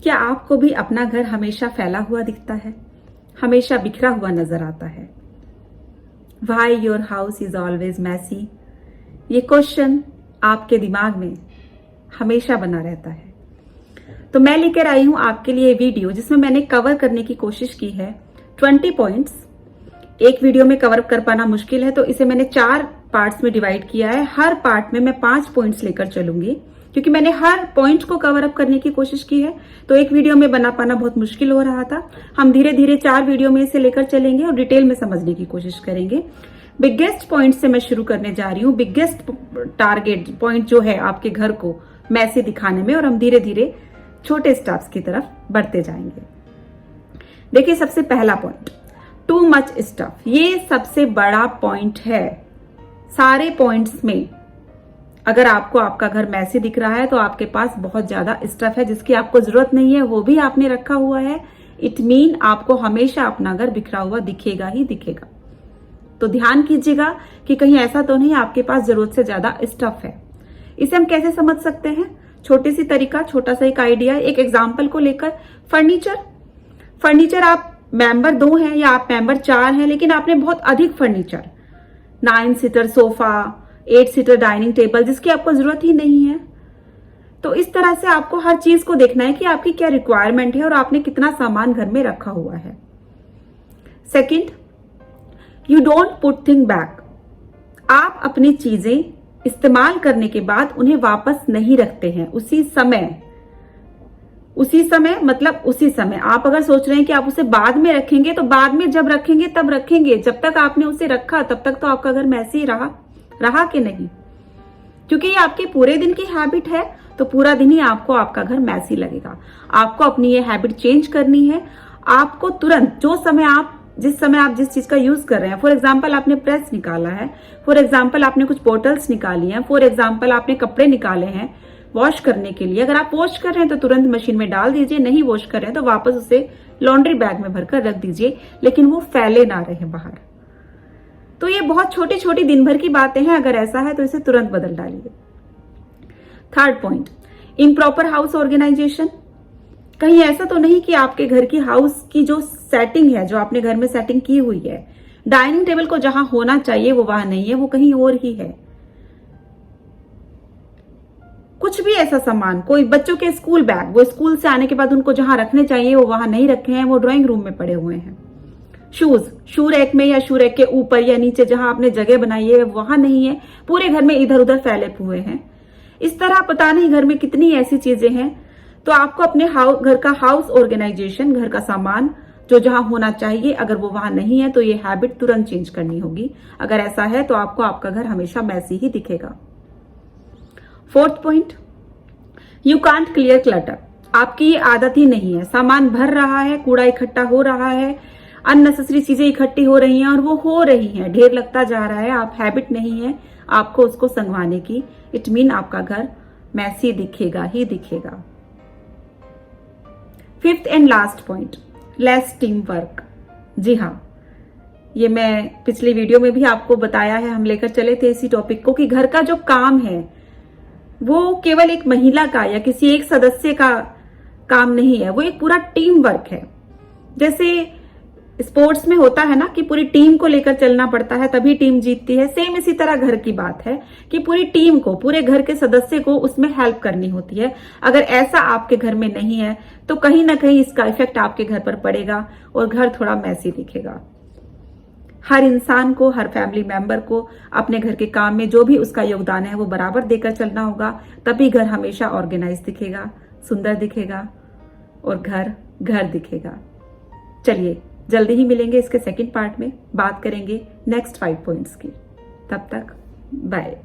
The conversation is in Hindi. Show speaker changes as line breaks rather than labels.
क्या आपको भी अपना घर हमेशा फैला हुआ दिखता है, हमेशा बिखरा हुआ नजर आता है? Why your house is always messy? ये क्वेश्चन आपके दिमाग में हमेशा बना रहता है। तो मैं लेकर आई हूं आपके लिए वीडियो जिसमें मैंने कवर करने की कोशिश की है 20 पॉइंट्स। एक वीडियो में कवर कर पाना मुश्किल है, तो इसे मैंने 4 पार्ट्स में डिवाइड किया है। हर पार्ट में मैं 5 पॉइंट्स लेकर चलूंगी, क्योंकि मैंने हर पॉइंट को कवर अप करने की कोशिश की है, तो एक वीडियो में बना पाना बहुत मुश्किल हो रहा था। हम धीरे धीरे 4 वीडियो में इसे लेकर चलेंगे और डिटेल में समझने की कोशिश करेंगे। बिगेस्ट पॉइंट से मैं शुरू करने जा रही हूँ, बिगेस्ट टारगेट पॉइंट जो है आपके घर को मैसी दिखाने में, और हम धीरे धीरे छोटे स्टेप्स की तरफ बढ़ते जाएंगे। देखिए, सबसे पहला पॉइंट, टू मच स्टफ। ये सबसे बड़ा पॉइंट है सारे पॉइंट्स में। अगर आपको आपका घर मैसी दिख रहा है तो आपके पास बहुत ज्यादा स्टफ है जिसकी आपको जरूरत नहीं है, वो भी आपने रखा हुआ है। इट मीन आपको हमेशा अपना घर बिखरा हुआ दिखेगा ही दिखेगा। तो ध्यान कीजिएगा कि कहीं ऐसा तो नहीं आपके पास जरूरत से ज्यादा स्टफ है। इसे हम कैसे समझ सकते हैं? छोटी सी तरीका, छोटा सा एक आइडिया, एक एग्जाम्पल को लेकर। फर्नीचर आप मेंबर 2 हैं या आप मेंबर 4 हैं, लेकिन आपने बहुत अधिक furniture, 9 seater sofa, 8 seater dining table, जिसकी आपको जरूरत ही नहीं है। तो इस तरह से आपको हर चीज को देखना है कि आपकी क्या रिक्वायरमेंट है और आपने कितना सामान घर में रखा हुआ है। Second, you don't put thing back. आप अपनी चीजें इस्तेमाल करने के बाद उन्हें वापस नहीं रखते हैं उसी समय मतलब उसी समय। आप अगर सोच रहे हैं कि आप उसे बाद में रखेंगे, तो बाद में जब रखेंगे तब रखेंगे। जब तक आपने उसे रखा तब तक तो आपका घर मैसी रहा कि नहीं? क्योंकि ये आपके पूरे दिन की हैबिट है, तो पूरा दिन ही आपको आपका घर मैसी लगेगा। आपको अपनी ये हैबिट चेंज करनी है। आपको तुरंत जिस समय आप जिस चीज का यूज कर रहे हैं, फॉर एग्जाम्पल आपने प्रेस निकाला है, फॉर एग्जाम्पल आपने कुछ बोटल्स निकाली हैं, फॉर एग्जाम्पल आपने कपड़े निकाले हैं वॉश करने के लिए। अगर आप वॉश कर रहे हैं तो तुरंत मशीन में डाल दीजिए, नहीं वॉश कर रहे हैं तो वापस उसे लॉन्ड्री बैग में भरकर रख दीजिए, लेकिन वो फैले ना रहे बाहर। तो ये बहुत छोटी छोटी दिन भर की बातें हैं। अगर ऐसा है तो इसे तुरंत बदल डालिए। Third point, improper house organisation. कहीं ऐसा तो नहीं कि आपके घर की हाउस की जो सेटिंग है, जो आपने घर में सेटिंग की हुई है, डाइनिंग टेबल को जहां होना चाहिए वो वहां नहीं है, वो कहीं और ही है। कुछ भी ऐसा सामान, कोई बच्चों के स्कूल बैग, वो स्कूल से आने के बाद उनको जहां रखने चाहिए वो वहां नहीं रखे हैं, वो ड्राइंग रूम में पड़े हुए हैं। शू रैक में या शू रैक के ऊपर या नीचे जहां आपने जगह बनाई है वहां नहीं है, पूरे घर में इधर उधर फैले हुए हैं। इस तरह पता नहीं घर में कितनी ऐसी चीजें हैं। तो आपको अपने घर का हाउस ऑर्गेनाइजेशन, घर का सामान जो जहां होना चाहिए, अगर वो वहां नहीं है तो ये हैबिट तुरंत चेंज करनी होगी। अगर ऐसा है तो आपको आपका घर हमेशा मैसी ही दिखेगा। Fourth point, you can't clear clutter. आपकी ये आदत ही नहीं है। सामान भर रहा है, कूड़ा इकट्ठा हो रहा है, अननेसेसरी चीजें इकट्ठी हो रही हैं और वो हो रही हैं, ढेर लगता जा रहा है। आप हैबिट नहीं है आपको उसको संगवाने की। इट मीन आपका घर मैसी दिखेगा ही दिखेगा। Fifth and last point, less team work. जी हाँ, ये मैं पिछली वीडियो में भी आपको बताया है, हम लेकर चले थे इसी टॉपिक को, कि घर का जो काम है वो केवल एक महिला का या किसी एक सदस्य का काम नहीं है, वो एक पूरा टीम वर्क है। जैसे स्पोर्ट्स में होता है ना कि पूरी टीम को लेकर चलना पड़ता है तभी टीम जीतती है, सेम इसी तरह घर की बात है कि पूरी टीम को, पूरे घर के सदस्य को उसमें हेल्प करनी होती है। अगर ऐसा आपके घर में नहीं है तो कहीं ना कहीं इसका इफेक्ट आपके घर पर पड़ेगा और घर थोड़ा मैसी दिखेगा। हर इंसान को, हर फैमिली मेंबर को अपने घर के काम में जो भी उसका योगदान है वो बराबर देकर चलना होगा, तभी घर हमेशा ऑर्गेनाइज दिखेगा, सुंदर दिखेगा और घर दिखेगा। चलिए, जल्दी ही मिलेंगे इसके सेकंड पार्ट में, बात करेंगे नेक्स्ट 5 पॉइंट्स की। तब तक बाय।